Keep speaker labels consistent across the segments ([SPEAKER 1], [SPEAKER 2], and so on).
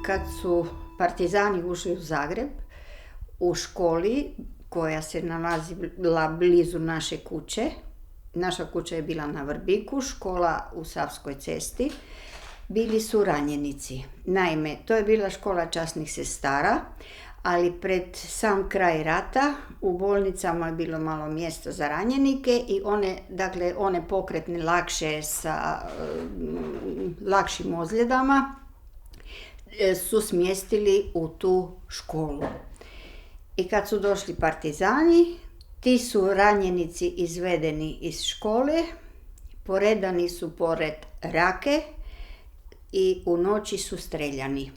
[SPEAKER 1] kad su partizani ušli u Zagreb, u školi koja se nalazila blizu naše kuće, naša kuća je bila na Vrbiku, škola u Savskoj cesti, bili su ranjenici. Naime, to je bila škola časnih sestara, ali pred sam kraj rata u bolnicama je bilo malo mjesta za ranjenike i one pokretne lakše sa lakšim ozljedama su smjestili u tu školu. I kad su došli partizani, ti su ranjenici izvedeni iz škole, poredani su pored rake i u noći su streljani.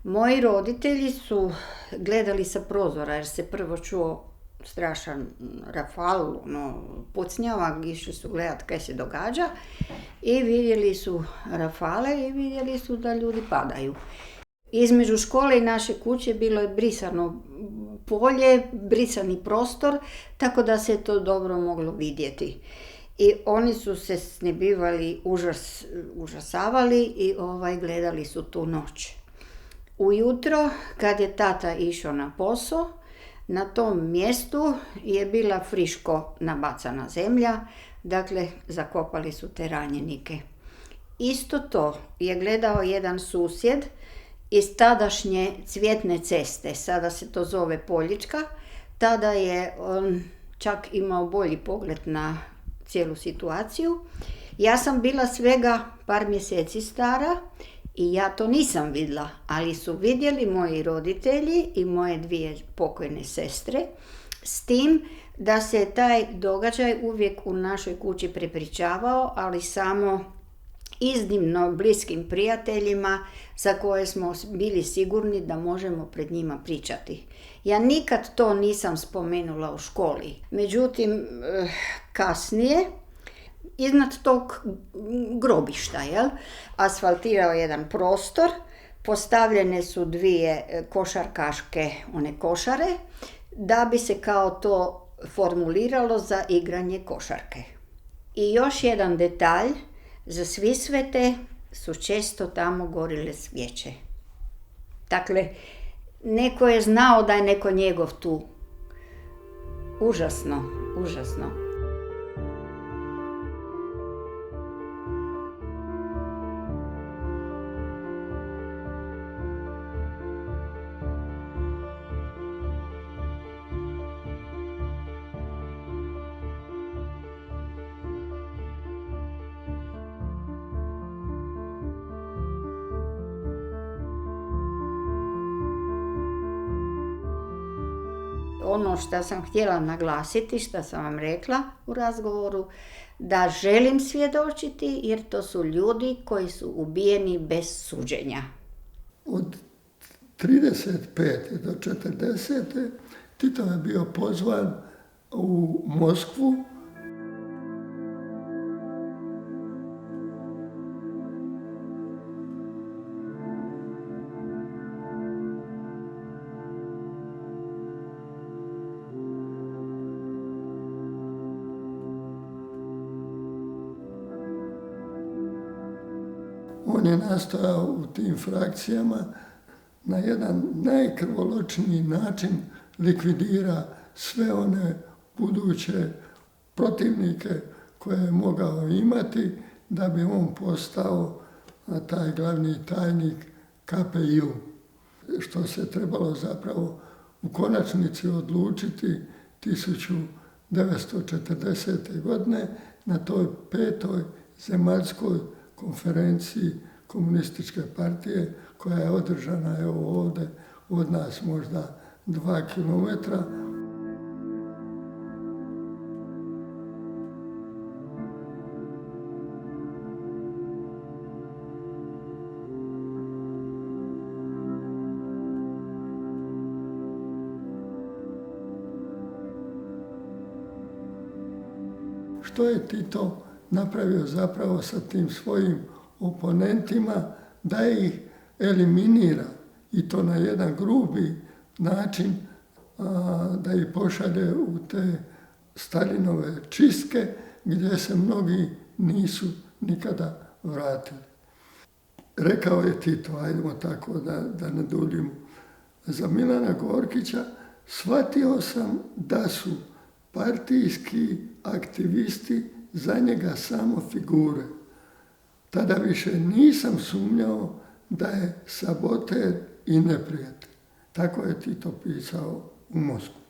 [SPEAKER 1] Moji roditelji su gledali sa prozora jer se prvo čuo strašan rafal, pucnjava, išli su gledat kaj se događa i vidjeli su rafale i vidjeli su da ljudi padaju. Između škole i naše kuće bilo je brisano polje, brisani prostor, tako da se to dobro moglo vidjeti. I oni su se snebivali, užasavali i gledali su tu noć. Ujutro, kad je tata išao na posao, na tom mjestu je bila friško nabacana zemlja, dakle zakopali su te ranjenike. Isto to je gledao jedan susjed iz tadašnje Cvjetne ceste, sada se to zove Poljička, tada je on čak imao bolji pogled na cijelu situaciju. Ja sam bila svega par mjeseci stara i ja to nisam vidjela, ali su vidjeli moji roditelji i moje 2 pokojne sestre, s tim da se taj događaj uvijek u našoj kući prepričavao, ali samo iznimno bliskim prijateljima za koje smo bili sigurni da možemo pred njima pričati. Ja nikad to nisam spomenula u školi. Međutim, kasnije, iznad tog grobišta, asfaltirao jedan prostor, postavljene su 2 košarkaške košare, da bi se kao to formuliralo za igranje košarke. I još jedan detalj, za Svisvete su često tamo gorile svijeće. Dakle, neko je znao da je neko njegov tu. Užasno, užasno. Ono što sam htjela naglasiti, što sam vam rekla u razgovoru, da želim svjedočiti jer to su ljudi koji su ubijeni bez suđenja.
[SPEAKER 2] Od 1935. do 1940. Tito je bio pozvan u Moskvu. On je nastojao u tim frakcijama na jedan najkrvoločniji način likvidira sve one buduće protivnike koje je mogao imati da bi on postao taj glavni tajnik KPI-u. Što se trebalo zapravo u konačnici odlučiti 1940. godine na toj 5. zemaljskoj konferenciji komunističke partije koja je održana evo ovdje od nas možda 2 kilometra. Što je Tito napravio zapravo sa tim svojim oponentima, da ih eliminira i to na jedan grubi način, da ih pošalje u te Staljinove čistke gdje se mnogi nisu nikada vratili. rekao je Tito, ajdemo tako da ne duljimo, za Milana Gorkića, shvatio sam da su partijski aktivisti za njega samo figure. Tada više nisam sumnjao da je saboter i neprijatelj. Tako je Tito pisao u Moskvu.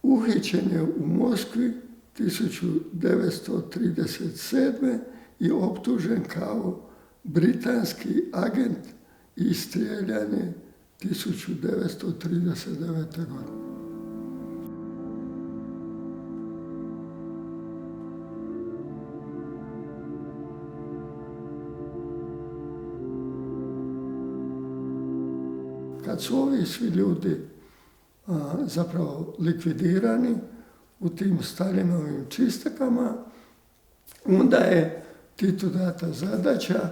[SPEAKER 2] Uhićen je u Moskvi 1937. i optužen kao britanski agent i strijeljan je 1939. godine. Kad su ovi svi ljudi zapravo likvidirani u tim Stalinovim čistakama, onda je Titu data zadaća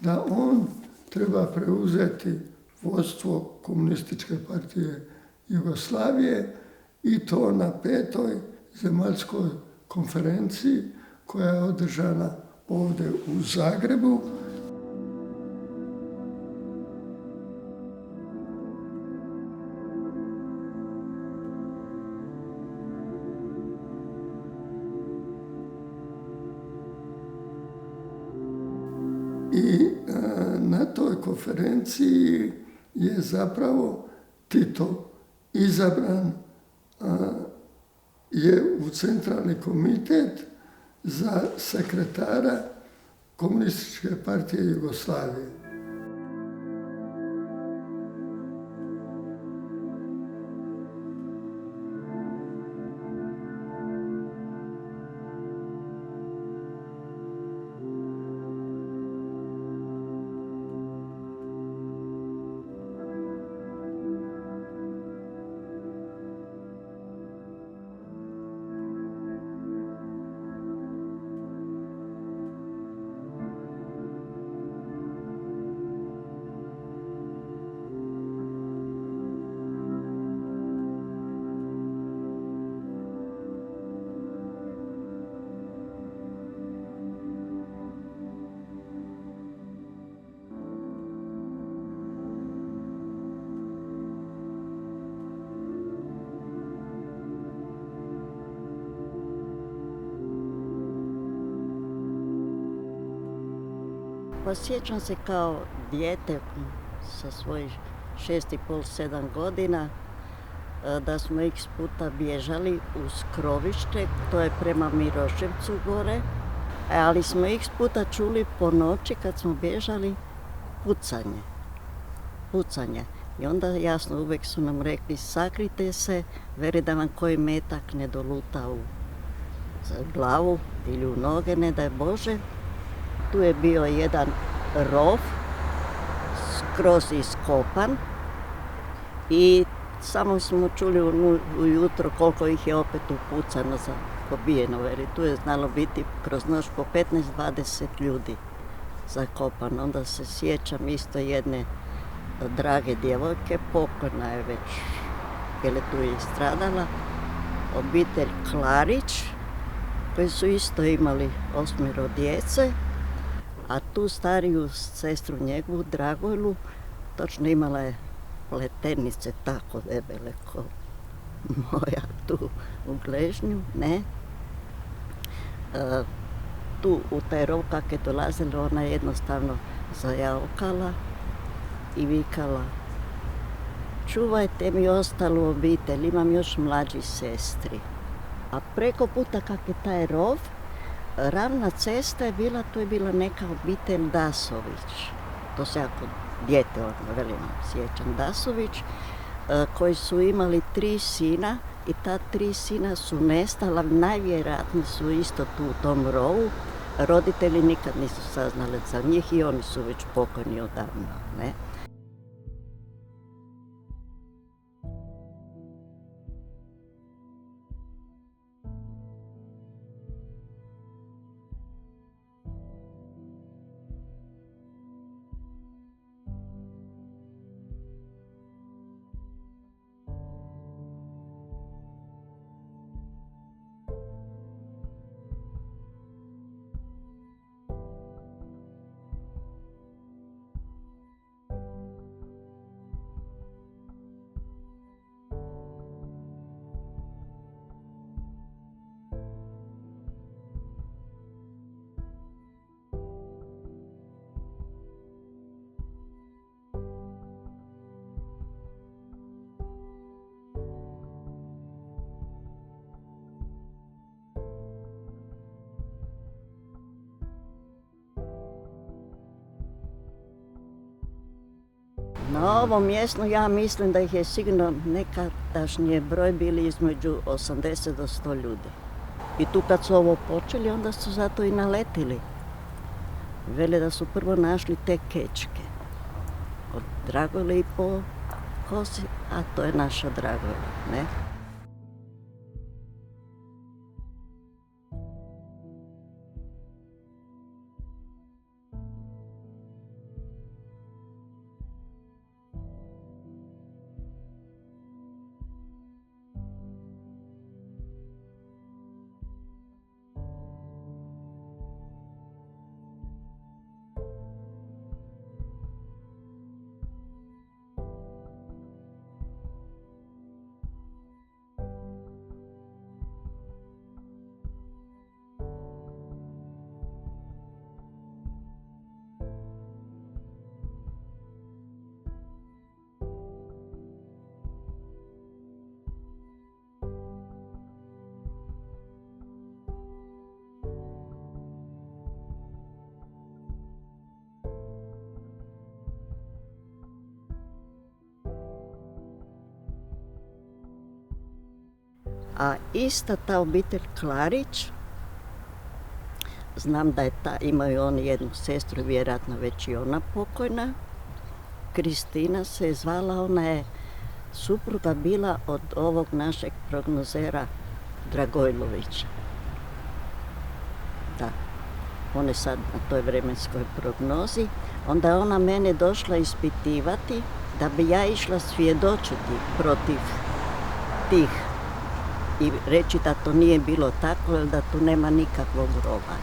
[SPEAKER 2] da on treba preuzeti vodstvo Komunističke partije Jugoslavije i to na 5. zemaljskoj konferenciji koja je održana ovdje u Zagrebu. I na toj konferenciji je zapravo Tito izabran je u Centralni komitet za sekretara Komunističke partije Jugoslavije.
[SPEAKER 3] Pa sjećam se kao dijete sa svojih 6,5-7 godina da smo x puta bježali uz Krovište, to je prema Miroševcu gore, ali smo x puta čuli po noći kad smo bježali pucanje. I onda jasno uvijek su nam rekli sakrite se, veri da vam koji metak ne doluta u glavu ili u noge, ne daj Bože. Tu je bio jedan rov, skroz iskopan i samo smo čuli ujutro koliko ih je opet upucano za pobijeno, jer tu je znalo biti kroz noć po 15-20 ljudi zakopano. Onda se sjećam isto jedne drage djevojke, pokojna je već, jer je tu i stradala, obitelj Klarić, koji su isto imali 8 djece. A tu stariju sestru njegovu, Dragojlu, točno imala je pletenice tako debele ko moja tu u gležnju, ne. Tu u taj rov kak je dolazila, ona je jednostavno zajaokala i vikala čuvajte mi ostalu obitelj, imam još mlađi sestri. A preko puta kak je taj rov, ravna cesta je bila, tu je bila neka obitelj Dasović, to se jako dijete velim sjećam, Dasović, koji su imali 3 sina i ta 3 sina su nestala, najvjerojatnije su isto tu u tom rovu, roditelji nikad nisu saznali za njih i oni su već pokojni odavno, ne. Na ovom mjestu ja mislim da ih je sigurno nekadašnji broj bili između 80 do 100 ljudi. I tu kad su ovo počeli, onda su zato i naletili. Vele da su prvo našli te kečke. Od Dragojle i po kosi, a to je naša Dragojla, ne? A ista ta obitelj Klarić, znam da je imaju oni jednu sestru, vjerojatno već i ona pokojna. Kristina se je zvala, ona je supruga bila od ovog našeg prognozera Dragojlovića. Da, on je sad na toj vremenskoj prognozi. Onda je ona mene došla ispitivati da bi ja išla svjedočiti protiv tih i reći da to nije bilo tako, jer da tu nema nikakvog groba.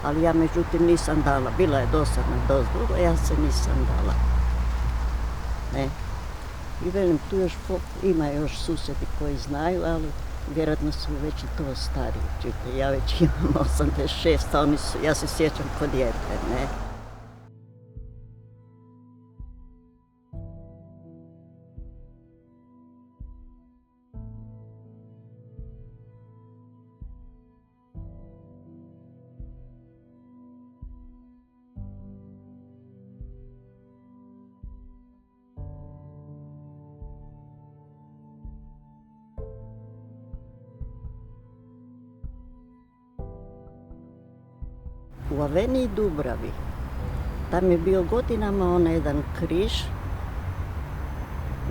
[SPEAKER 3] Ali ja međutim nisam dala, bila je dosadna dozdugo, ja se nisam dala. I velim, tu još ima još susjedi koji znaju, ali vjerojatno su već i to stariji. Čujte, ja već imam 86, a oni su, ja se sjećam kod dijete, ne. U Aveniji Dubravi, tam je bio godinama onaj jedan križ,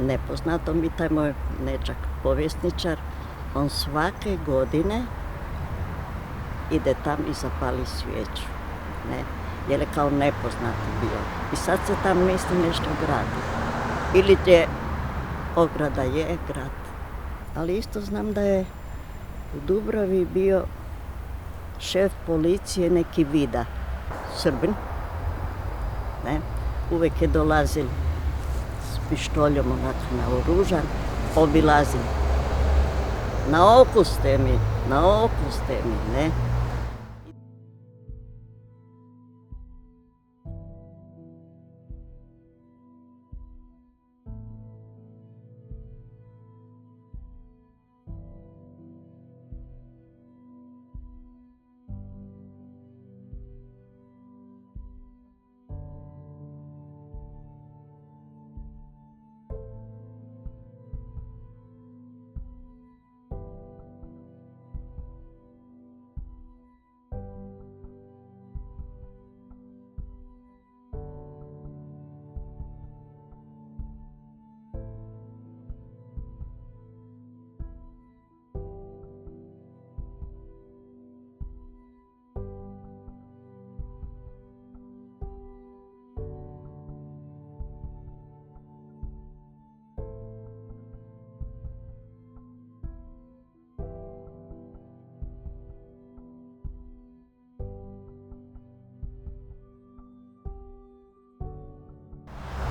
[SPEAKER 3] nepoznato mi, taj moj nečak povjesničar, on svake godine ide tam i zapali svijeću, jer je kao nepoznati bio. I sad se tam misli nešto gradi. Ili je ograda je grad. Ali isto znam da je u Dubravi bio šef policije neki Vida, Srbin, uvijek je dolazil s pištoljom onako naoružan, obilazil. Na oku ste mi, ne.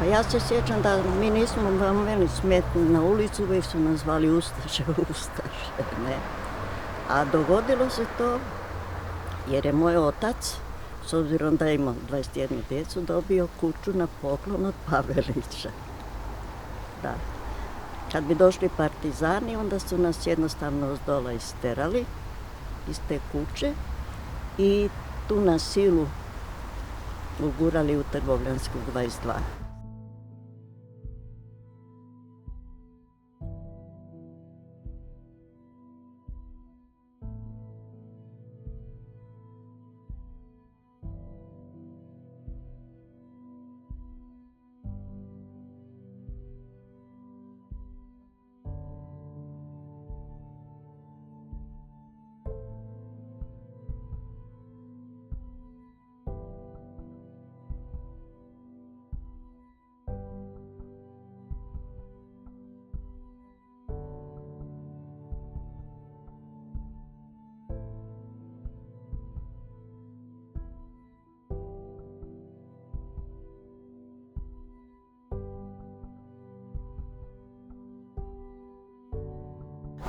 [SPEAKER 3] Pa ja se sjećam da mi nismo imali smetnju na ulicu, već su nas zvali Ustaše, ne. A dogodilo se to jer je moj otac, s obzirom da je imao 21 djecu, dobio kuću na poklon od Pavelića. Da. Kad bi došli partizani, onda su nas jednostavno zdola isterali iz te kuće i tu na silu ugurali u Trgovljanskog 22.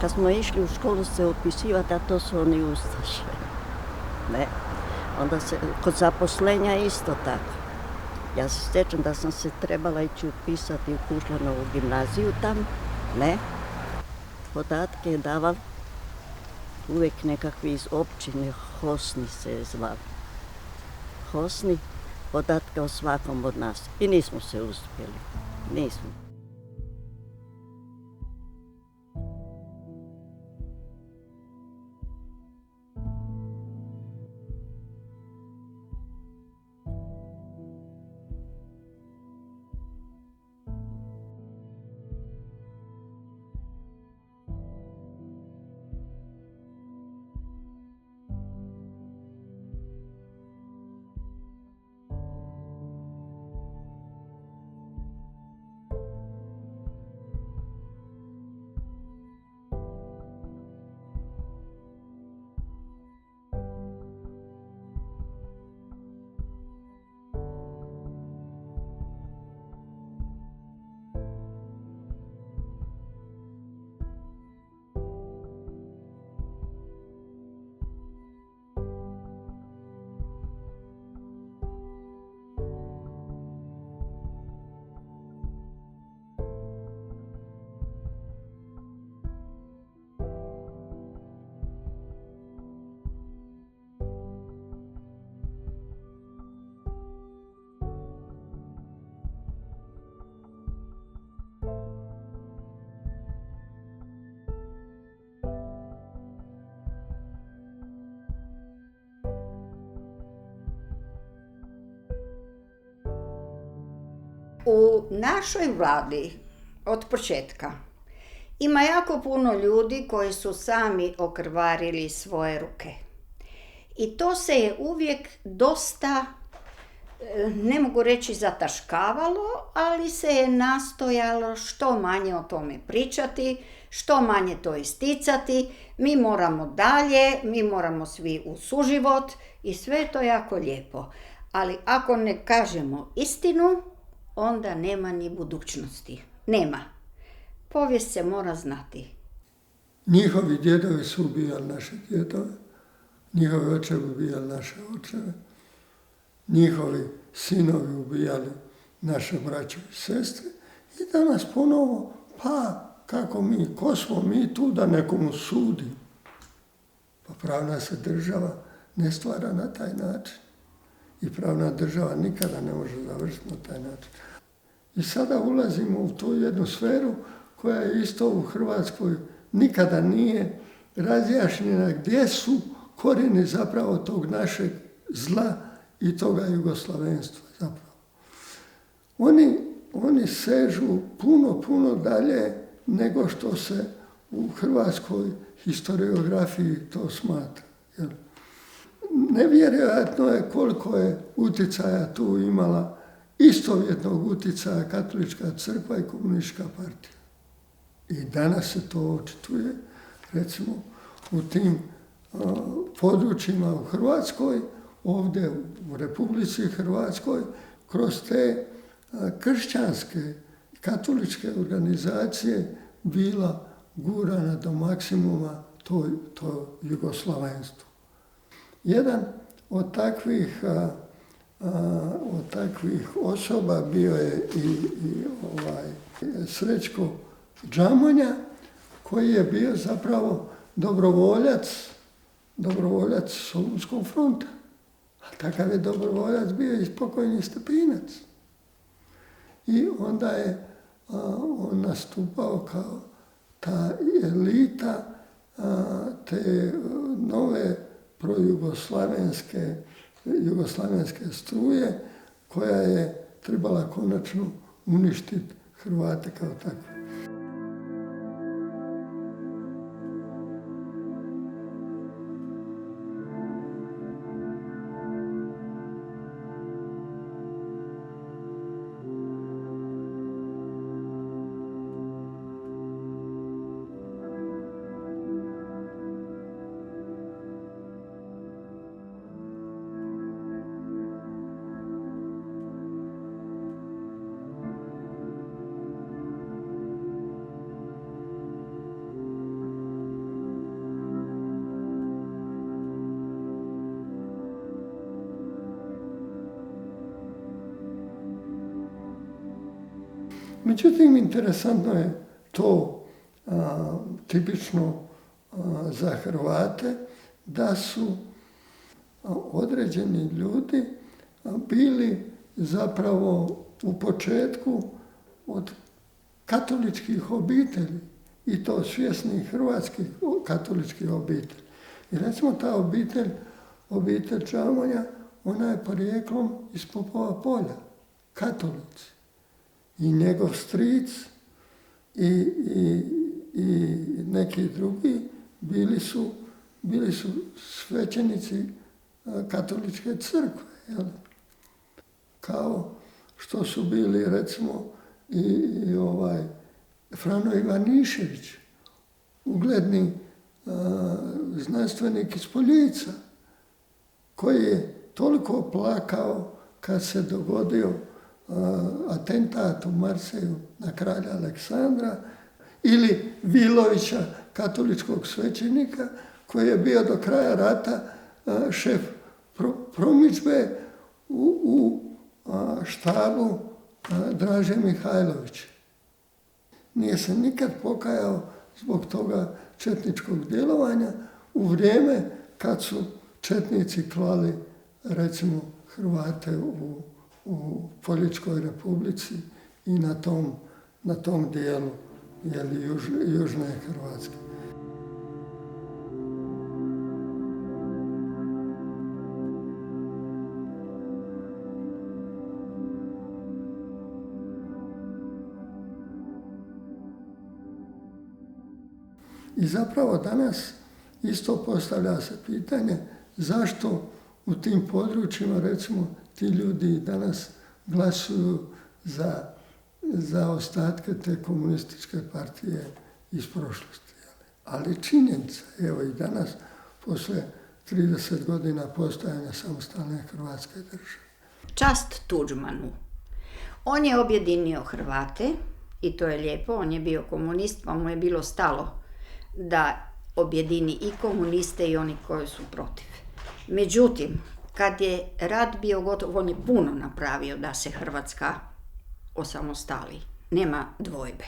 [SPEAKER 3] Kad smo išli u školu se upisivati, a to su oni ustaše. Ne. Onda se, kod zaposlenja isto tako. Ja se sjećam da sam se trebala ići upisati u Kušljanovu gimnaziju tam, ne. Podatke je daval uvijek nekakvi iz općine, Hosni se je zvali. Hosni, podatke o svakom od nas. I nismo se uspjeli, nismo.
[SPEAKER 1] U našoj vladi od početka ima jako puno ljudi koji su sami okrvarili svoje ruke. I to se je uvijek dosta, ne mogu reći zataškavalo, ali se je nastojalo što manje o tome pričati, što manje to isticati. Mi moramo dalje, mi moramo svi u suživot i sve je to jako lijepo. Ali ako ne kažemo istinu, onda nema ni budućnosti. Nema. Povijest se mora znati.
[SPEAKER 2] Njihovi djedovi su ubijali naše djedove, njihovi očevi ubijali naše očeve, njihovi sinovi ubijali naše braće i sestre i danas ponovo, pa kako mi, ko smo mi tu da nekomu sudi? Pa pravna se država ne stvara na taj način. I pravna država nikada ne može završiti na taj način. I sada ulazimo u tu jednu sferu koja je isto u Hrvatskoj nikada nije razjašnjena gdje su korijeni zapravo tog našeg zla i toga jugoslavenstva zapravo. Oni sežu puno dalje nego što se u hrvatskoj historiografiji to smatra. Jel? Nevjerojatno je koliko je utjecaja tu imala, istovjetnog utjecaja Katolička crkva i Komunistička partija. I danas se to očituje, recimo, u tim područjima u Hrvatskoj, ovdje u Republici Hrvatskoj, kroz te kršćanske katoličke organizacije bila gurana do maksimuma to jugoslavenstvo. Jedan od takvih osoba bio je i Srećko Džamonja, koji je bio zapravo dobrovoljac Solunskog fronta. A takav je dobrovoljac bio i pokojni Stepinac. I onda je on nastupao kao ta elita te nove jugoslavenske struje koja je trebala konačno uništiti Hrvate kao takve. Međutim, interesantno je to tipično za Hrvate, da su određeni ljudi bili zapravo u početku od katoličkih obitelji, i to svjesnih hrvatskih katoličkih obitelji. I recimo ta obitelj Čamonja, ona je porijeklom iz Popova Polja, katolici. I njegov stric i neki drugi bili su svećenici katoličke crkve. Jel? Kao što su bili recimo i Frano Ivanišević, ugledni znanstvenik iz Poljica, koji je toliko plakao kad se dogodio atentat u Marseju na kralja Aleksandra, ili Vilovića, katoličkog svećenika, koji je bio do kraja rata šef promidžbe u štabu Draže Mihajlovića. Nije se nikad pokajao zbog toga četničkog djelovanja u vrijeme kad su četnici klali, recimo, Hrvate u Poljičkoj Republici i na tom dijelu južne Hrvatske. I zapravo danas isto postavlja se pitanje zašto u tim područjima, recimo, ti ljudi danas glasuju za ostatke te komunističke partije iz prošlosti. Ali činjenica, evo i danas, poslije 30 godina postojanja samostalne Hrvatske države.
[SPEAKER 1] Čast Tuđmanu. On je objedinio Hrvate i to je lijepo, on je bio komunist, pa mu je bilo stalo da objedini i komuniste i oni koji su protiv. Međutim, kad je rat bio gotov, on je puno napravio da se Hrvatska osamostali. Nema dvojbe.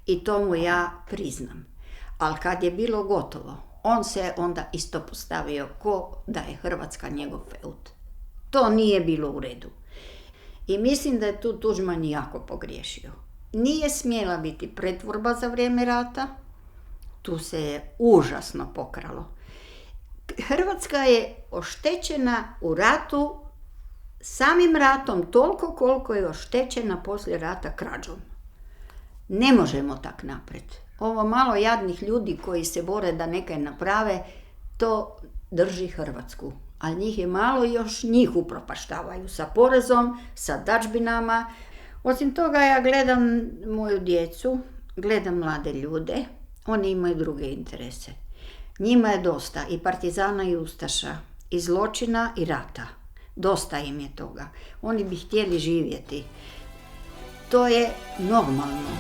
[SPEAKER 1] I to mu ja priznam. Ali kad je bilo gotovo, on se onda isto postavio ko da je Hrvatska njegov feud. To nije bilo u redu. I mislim da je tu Tuđman jako pogriješio. Nije smjela biti pretvorba za vrijeme rata, tu se je užasno pokralo. Hrvatska je oštećena u ratu, samim ratom, toliko koliko je oštećena poslije rata krađom. Ne možemo tak napred. Ovo malo jadnih ljudi koji se bore da nekaj naprave, to drži Hrvatsku. A njih je malo i još njih upropaštavaju sa porezom, sa dažbinama. Osim toga ja gledam moju djecu, gledam mlade ljude, oni imaju druge interese. Njima je dosta i partizana i ustaša, i zločina i rata. Dosta im je toga. Oni bi htjeli živjeti. To je normalno.